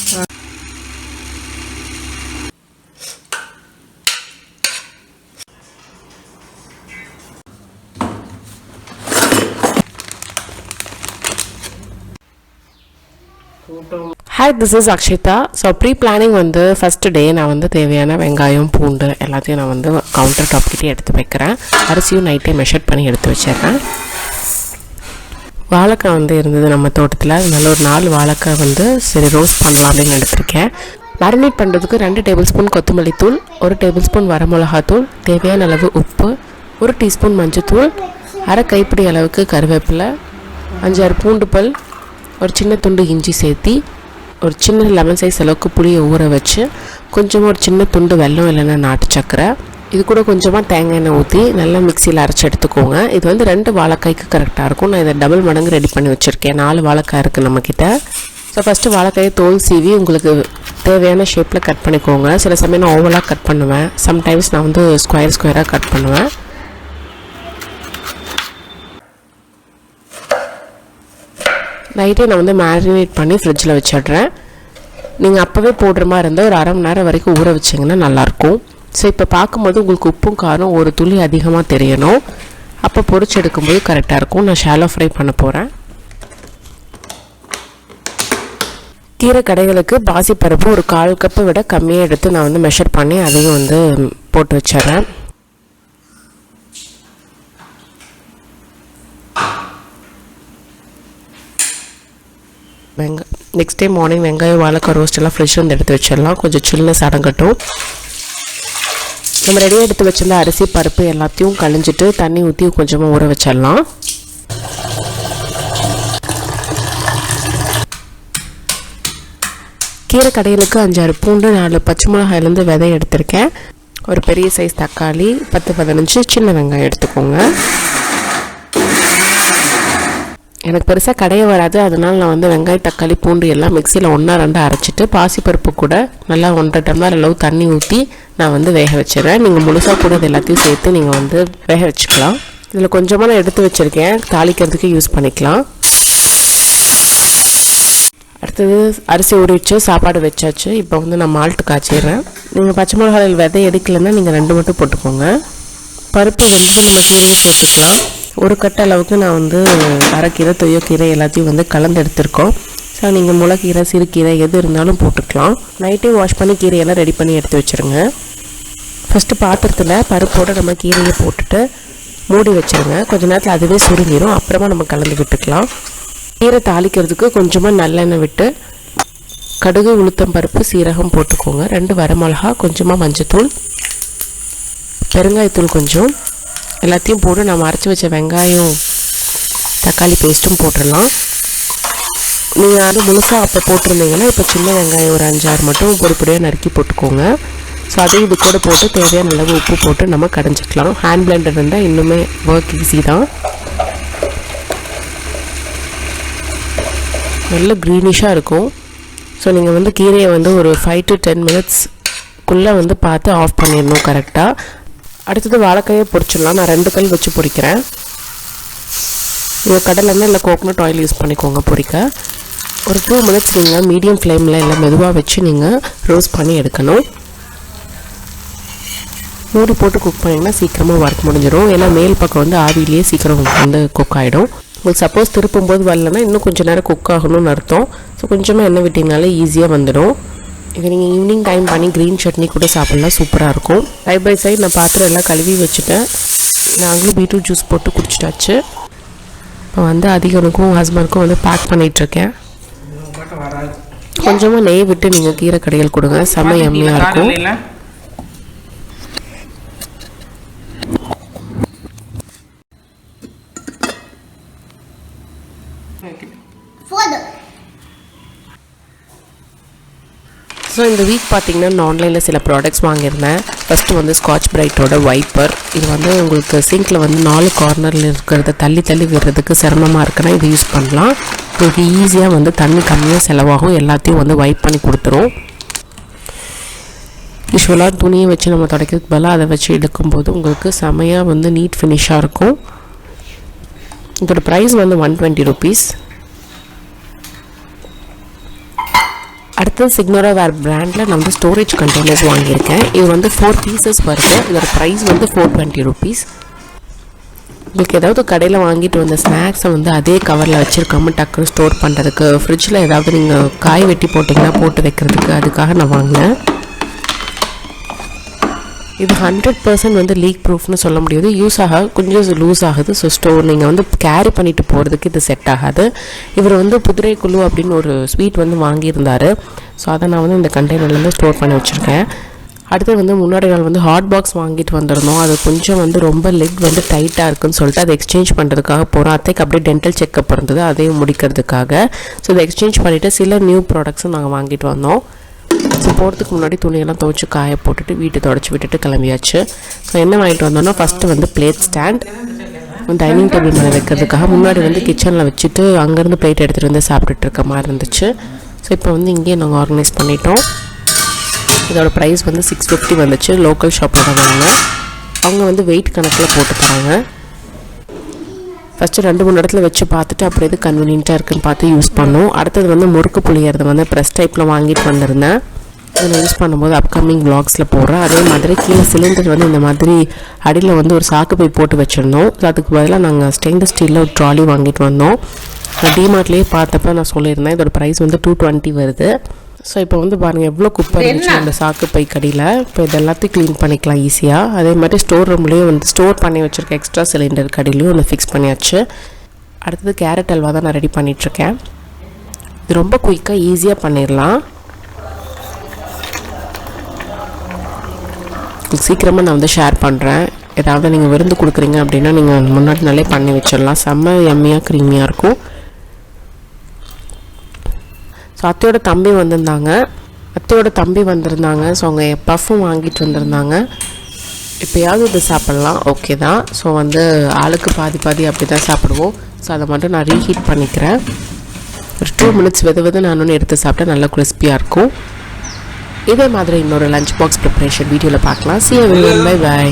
Hi, this is Akshitha. So pre-planning வந்து first day நான் வந்து தேவையான வெங்காயம் பூண்டு எல்லாத்தையும் நான் வந்து கவுண்டர் டாப் கிட்டே எடுத்து வைக்கிறேன். அரிசியும் நைட்டே மெஷர் பண்ணி எடுத்து வச்சிடுறேன். வாழைக்காய் வந்து இருந்தது நம்ம தோட்டத்தில், அதனால ஒரு 4 வாழைக்காய் வந்து சரி ரோஸ்ட் பண்ணலாம் அப்படின்னு எடுத்திருக்கேன். மேரினேட் பண்ணுறதுக்கு 2 டேபிள் ஸ்பூன் கொத்தமல்லி தூள், 1 டேபிள் ஸ்பூன் வரமிளகாத்தூள், தேவையான அளவு உப்பு, 1 டீஸ்பூன் மஞ்சத்தூள், அரை கைப்பிடி அளவுக்கு கருவேப்பிலை, 5-6 பூண்டு பல், ஒரு சின்ன துண்டு இஞ்சி சேர்த்தி ஒரு சின்ன லெமன் சைஸ் அளவுக்கு புளியை ஊற வச்சு கொஞ்சமாக ஒரு சின்ன துண்டு வெல்லம் இல்லைன்னா நாட்டு சக்கரை, இது கூட கொஞ்சமாக தேங்காய் எண்ணெய் ஊற்றி நல்லா மிக்சியில் அரைச்சி எடுத்துக்கோங்க. இது வந்து 2 வாழைக்காய்க்கு கரெக்டாக இருக்கும். நான் இதை டபுள் மடங்கு ரெடி பண்ணி வச்சுருக்கேன். 4 வாழைக்காய் இருக்குது நம்மக்கிட்ட. ஸோ ஃபஸ்ட்டு வாழைக்காயை தோல் சீவி உங்களுக்கு தேவையான ஷேப்பில் கட் பண்ணிக்கோங்க. சில சமயம் நான் ஓவலாக கட் பண்ணுவேன், சம்டைம்ஸ் நான் வந்து ஸ்கொயராக கட் பண்ணுவேன். நைட்டே நான் வந்து மேரினேட் பண்ணி ஃப்ரிட்ஜில் வச்சிடுறேன். நீங்கள் அப்போவே போடுற மாதிரி இருந்தால் ஒரு அரை மணி நேரம் வரைக்கும் ஊற வச்சிங்கன்னா நல்லாயிருக்கும். ஸோ இப்போ பார்க்கும்போது உங்களுக்கு உப்பும் காரம் ஒரு துளி அதிகமாக தெரியணும். அப்போ பொரிச்சு எடுக்கும்போது கரெக்டாக இருக்கும். நான் ஷாலோ ஃப்ரை பண்ண போகிறேன். கீரை கடைகளுக்கு பாசிப்பருப்பு ஒரு 1/4 கப்பை விட கம்மியாக எடுத்து நான் வந்து மெஷர் பண்ணி அதையும் வந்து போட்டு வச்சிடுறேன். நெக்ஸ்ட் டே மார்னிங் வெங்காயம் வாழைக்காய் ரோஸ்ட் எல்லாம் ஃப்ரெஷ்ஷாக வந்து எடுத்து வச்சிடலாம். கொஞ்சம் சில்னஸ் அடங்கட்டும். நம்ம ரெடியாக எடுத்து வச்சிருந்த அரிசி பருப்பு எல்லாத்தையும் கழிஞ்சிட்டு தண்ணி ஊற்றி கொஞ்சமாக ஊற வச்சிடலாம். கீரை கடையிலுக்கு 5-6 பூண்டு, 4 பச்சை மிளகாயிலேருந்து விதை எடுத்திருக்கேன். ஒரு பெரிய சைஸ் தக்காளி, 10-15 சின்ன வெங்காயம் எடுத்துக்கோங்க. எனக்கு பெருசாக கடைய வராது, அதனால் நான் வந்து வெங்காயம் தக்காளி பூண்டு எல்லாம் மிக்சியில் 1-2 அரைச்சிட்டு பாசிப்பருப்பு கூட நல்லா 1.5 டம்ளர் அளவு தண்ணி ஊற்றி நான் வந்து வேக வச்சிடுறேன். நீங்கள் முழுசாக கூட இது எல்லாத்தையும் சேர்த்து நீங்கள் வந்து வேக வச்சுக்கலாம். இதில் கொஞ்சமாக நான் எடுத்து வச்சுருக்கேன், தாளிக்கிறதுக்கு யூஸ் பண்ணிக்கலாம். அடுத்தது அரிசி ஊறிச்சு, சாப்பாடு வச்சாச்சு. இப்போ வந்து நான் மால்ட்டு காய்ச்சிடுறேன். நீங்கள் பச்சை மிளகாயில் விதை எடுக்கலைன்னா நீங்கள் 2 மட்டும் போட்டுக்கோங்க. பருப்பு வந்து நம்ம கீரையை போட்டுக்கலாம். ஒரு கட்ட அளவுக்கு நான் வந்து அரைக்கீரை தொய்யக்கீரை எல்லாத்தையும் வந்து கலந்து எடுத்துருக்கோம். ஸோ நீங்கள் முளைக்கீரை சிறுகீரை எது இருந்தாலும் போட்டுக்கலாம். நைட்டே வாஷ் பண்ணி கீரையெல்லாம் ரெடி பண்ணி எடுத்து வச்சுருங்க. ஃபஸ்ட்டு பாத்திரத்தில் பருப்போடு நம்ம கீரையை போட்டுட்டு மூடி வச்சுருங்க. கொஞ்சம் நேரத்தில் அதுவே சுருங்கிடும். அப்புறமா நம்ம கலந்து விட்டுக்கலாம். கீரை தாளிக்கிறதுக்கு கொஞ்சமாக நல்லெண்ணெய் விட்டு கடுகு, உளுத்தம் பருப்பு, சீரகம் போட்டுக்கோங்க. 2 வரமிளகா, கொஞ்சமாக மஞ்சத்தூள், பெருங்காயத்தூள் கொஞ்சம், எல்லாத்தையும் போட்டு நம்ம அரைச்சி வச்ச வெங்காயம் தக்காளி பேஸ்ட்டும் போட்டுடலாம். நீங்கள் அது முழுசாக அப்போ போட்டிருந்தீங்கன்னா இப்போ சின்ன வெங்காயம் ஒரு 5-6 மட்டும் பொடிப்பொடியாக நறுக்கி போட்டுக்கோங்க. ஸோ அதையும் இது கூட போட்டு தேவையான அளவு உப்பு போட்டு நம்ம கடைஞ்சிக்கலாம். ஹேண்ட் பிளெண்டர் இருந்தால் இன்னுமே ஒர்க் ஈஸி தான். நல்ல க்ரீனிஷாக இருக்கும். ஸோ நீங்கள் வந்து கீரையை வந்து ஒரு 5 to 10 மினிட்ஸ்க்குள்ளே வந்து பார்த்து ஆஃப் பண்ணிடணும் கரெக்டாக. அடுத்தது வாழைக்காயை பொரிச்சிடலாம். நான் 2 கல் வச்சு பொரிக்கிறேன். நீங்கள் கடலெண்ணெய் இல்லை கோகனட் ஆயில் யூஸ் பண்ணிக்கோங்க பொரிக்க. ஒரு 2 மினிட்ஸ் நீங்கள் மீடியம் ஃப்ளேமில் எல்லாம் மெதுவாக வச்சு நீங்கள் ரோஸ்ட் பண்ணி எடுக்கணும். மூடி போட்டு குக் பண்ணிங்கன்னா சீக்கிரமாக ஒர்க் முடிஞ்சிடும். ஏன்னா மேல் பக்கம் வந்து ஆவிலேயே சீக்கிரம் வந்து குக் ஆகிடும். உங்களுக்கு சப்போஸ் திருப்பும்போது வரலன்னா இன்னும் கொஞ்சம் நேரம் குக் ஆகணும்னு அர்த்தம். ஸோ கொஞ்சமாக எண்ணெய் விட்டிங்கனாலே ஈஸியாக வந்துடும். இது நீங்கள் ஈவினிங் டைம் பண்ணி க்ரீன் சட்னி கூட சாப்பிட்லாம், சூப்பராக இருக்கும். சைட் பை சைட் நான் பாத்திரம் எல்லாம் கழுவி வச்சுட்டேன். நாங்களும் பீட்ரூட் ஜூஸ் போட்டு குடிச்சிட்டாச்சு. இப்போ வந்து அதிகனுக்கும் ஹஸ்பண்டுக்கும் வந்து பேக் பண்ணிகிட்ருக்கேன். கொஞ்சமாக நெய் விட்டு நீங்கள் கீரை கடையில் கொடுங்க, செம்ம எம்மையாக இருக்கும். ஸோ இந்த வீக் பார்த்தீங்கன்னா நான் ஆன்லைனில் சில ப்ராடக்ட்ஸ் வாங்கியிருந்தேன். ஃபஸ்ட்டு வந்து ஸ்காட்ச் பிரைட்டோட வைப்பர். இது வந்து உங்களுக்கு சிங்கில் வந்து 4 கார்னரில் இருக்கிறத தள்ளி தள்ளி விடுறதுக்கு சிரமமாக இருக்குன்னா இது யூஸ் பண்ணலாம். உங்களுக்கு ஈஸியாக வந்து தண்ணி கம்மியாக செலவாகும், எல்லாத்தையும் வந்து வைப் பண்ணி கொடுத்துரும். யூஸ்வலாக துணியை வச்சு நம்ம துடைக்கிறதுக்கு பதிலாக அதை வச்சு எடுக்கும்போது உங்களுக்கு செமையாக வந்து நீட் ஃபினிஷாக இருக்கும். இதோட ப்ரைஸ் வந்து 120 rupees. அடுத்தது சிக்னோரா வேர் பிராண்டில் நான் வந்து ஸ்டோரேஜ் கண்டெய்னர்ஸ் வாங்கியிருக்கேன். இது வந்து 4 பீசஸ் வருது. இதோட ப்ரைஸ் வந்து 420 rupees. உங்களுக்கு ஏதாவது கடையில் வாங்கிட்டு வந்த ஸ்நாக்ஸை வந்து அதே கவரில் வச்சுருக்காம டக்குன்னு ஸ்டோர் பண்ணுறதுக்கு, ஃப்ரிட்ஜில் ஏதாவது நீங்கள் காய் வெட்டி போட்டிங்கன்னா போட்டு வைக்கிறதுக்கு, அதுக்காக நான் வாங்கினேன். இது 100% வந்து லீக் ப்ரூஃப்னு சொல்ல முடியாது. யூஸ் கொஞ்சம் லூஸ் ஆகுது. ஸோ ஸ்டோர் நீங்கள் வந்து கேரி பண்ணிட்டு போகிறதுக்கு இது செட் ஆகாது. இவர் வந்து புதிரை குழு அப்படின்னு ஒரு ஸ்வீட் வந்து வாங்கியிருந்தார். ஸோ அதை நான் வந்து இந்த கண்டெய்னர்லேருந்து ஸ்டோர் பண்ணி வச்சுருக்கேன். அடுத்து வந்து முன்னாடி நாள் வந்து ஹாட் பாக்ஸ் வாங்கிட்டு வந்திருந்தோம். அது கொஞ்சம் வந்து ரொம்ப லெக் வந்து டைட்டாக இருக்குன்னு சொல்லிட்டு அதை எக்ஸ்சேஞ்ச் பண்ணுறதுக்காக போகிறோம். அத்தைக்கு அப்படியே டென்டல் செக்கப் இருந்தது, அதையும் முடிக்கிறதுக்காக. ஸோ இதை எக்ஸ்சேஞ்ச் பண்ணிவிட்டு சில நியூ ப்ராடக்ட்ஸும் நாங்கள் வாங்கிட்டு வந்தோம். ஸோ போகிறதுக்கு முன்னாடி துணியெல்லாம் துவைச்சி காய போட்டுட்டு வீட்டை தொடச்சி விட்டுட்டு கிளம்பியாச்சு. ஸோ என்ன வாங்கிட்டு வந்தோன்னா ஃபஸ்ட்டு வந்து பிளேட் ஸ்டாண்ட் டைனிங் டேபிள் மேலே வைக்கிறதுக்காக. முன்னாடி வந்து கிச்சனில் வச்சுட்டு அங்கேருந்து பிளேட் எடுத்துகிட்டு வந்து சாப்பிட்டுட்டு இருக்க மாதிரி இருந்துச்சு. ஸோ இப்போ வந்து இங்கேயே நாங்கள் ஆர்கனைஸ் பண்ணிட்டோம். இதோட ப்ரைஸ் வந்து 650 வந்துச்சு. லோக்கல் ஷாப்பில் தான் வாங்கினேன். அவங்க வந்து வெயிட் கணக்கில் போட்டு தராங்க. ஃபஸ்ட்டு 2-3 இடத்துல வச்சு பார்த்துட்டு அப்புறம் எது கன்வீனியண்ட்டாக இருக்குன்னு பார்த்து யூஸ் பண்ணோம். அடுத்தது வந்து முறுக்கு புளியறது வந்து ப்ரெஸ் டைப்பில் வாங்கிட்டு வந்திருந்தேன். இதை நான் யூஸ் பண்ணும்போது அப்கமிங் வ்ளாக்ஸில் போடுறேன். அதே மாதிரி கீழே சிலிண்டர் வந்து இந்த மாதிரி அடியில் வந்து ஒரு சாக்கு பை போட்டு வச்சுருந்தோம். ஸோ அதுக்கு பதிலாக நாங்கள் ஸ்டெயின்லெஸ் ஸ்டீலில் ஒரு ட்ராலி வாங்கிட்டு வந்தோம். நான் டிமார்ட்லேயே பார்த்தப்ப நான் சொல்லியிருந்தேன் இதோட ப்ரைஸ் வந்து 220 வருது. ஸோ இப்போ வந்து பாருங்கள் எவ்வளோ குப்பை இருந்துச்சு அந்த சாக்கு பை கடியில். இப்போ இது எல்லாத்தையும் க்ளீன் பண்ணிக்கலாம் ஈஸியாக. அதே மாதிரி ஸ்டோர் ரூம்லேயும் வந்து ஸ்டோர் பண்ணி வச்சுருக்க எக்ஸ்ட்ரா சிலிண்டர் கடியிலையும் ஒன்று ஃபிக்ஸ் பண்ணியாச்சு. அடுத்தது கேரட் அல்வா தான் நான் ரெடி பண்ணிகிட்ருக்கேன். இது ரொம்ப குயிக்காக ஈஸியாக பண்ணிடலாம். சீக்கிரமாக நான் வந்து ஷேர் பண்ணுறேன். ஏதாவது நீங்கள் விருந்து கொடுக்குறீங்க அப்படின்னா நீங்கள் முன்னாடி நாளே பண்ணி வச்சிடலாம். செம்ம எம்மியாக க்ரீமியாக இருக்கும். ஸோ அத்தையோட தம்பி வந்திருந்தாங்க. ஸோ அவங்க பஃப்பும் வாங்கிட்டு வந்திருந்தாங்க. எப்போயாவது இது சாப்பிட்லாம், ஓகே தான். ஸோ வந்து ஆளுக்கு பாதி அப்படி தான் சாப்பிடுவோம். ஸோ அதை மட்டும் நான் ரீஹீட் பண்ணிக்கிறேன். ஒரு 2 minutes வெது நான் ஒன்று எடுத்து சாப்பிட்டா நல்லா கிறிஸ்பியாக இருக்கும். இதே மாதிரி இன்னொரு லஞ்ச் பாக்ஸ் ப்ரிப்பரேஷன் வீடியோவில் பார்க்கலாம். See you, bye bye.